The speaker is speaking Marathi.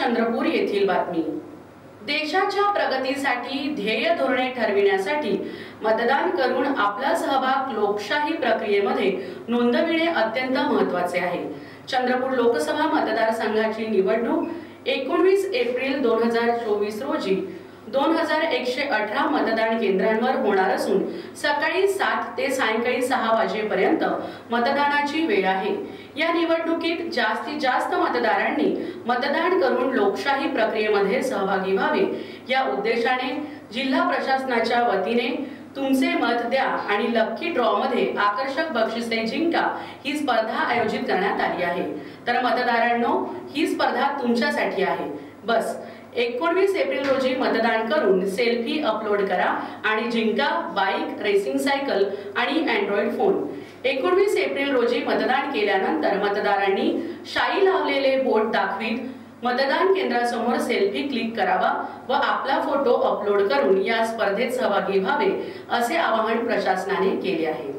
चंद्रपूर येथील बातमी। देशाच्या प्रगतीसाठी ध्येय धोरणे ठरविण्यासाठी मतदान करून आपला सहभाग लोकशाही प्रक्रियेमध्ये नोंदविणे अत्यंत महत्त्वाचे आहे। चंद्रपूर लोकसभा मतदारसंघाची निवडणूक 19 एप्रिल 2024 रोजी 2118 मतदान केंद्रांवर होणार असून सकाळी 7 ते सायंकाळी 6 वाजेपर्यंत मतदानाची वेळ आहे। या निवडणुकीत जास्तीत जास्त मतदारांनी मतदान करून लोकशाही प्रक्रियेमध्ये सहभागी व्हावे या उद्देशाने जिल्हा प्रशासनाच्या वतीने तुमचे मत द्या आणि लकी ड्रॉ मध्ये आकर्षक बक्षिसे जिंका ही स्पर्धा आयोजित करण्यात आली आहे। तर मतदारांनो, ही स्पर्धा तुमच्यासाठी आहे। बस 19 एप्रिल रोजी मतदान करून सेल्फी अपलोड करा आणि जिंका बाईक, रेसिंग सायकल आणि अँड्रॉइड फोन। 19 एप्रिल रोजी मतदान केल्यानंतर मतदारांनी शाई लावलेले बोट दाखवित मतदान केंद्रासमोर सेल्फी क्लिक करावा व आपला फोटो अपलोड करून या स्पर्धेत सहभागी व्हावे असे आवाहन प्रशासनाने केले आहे।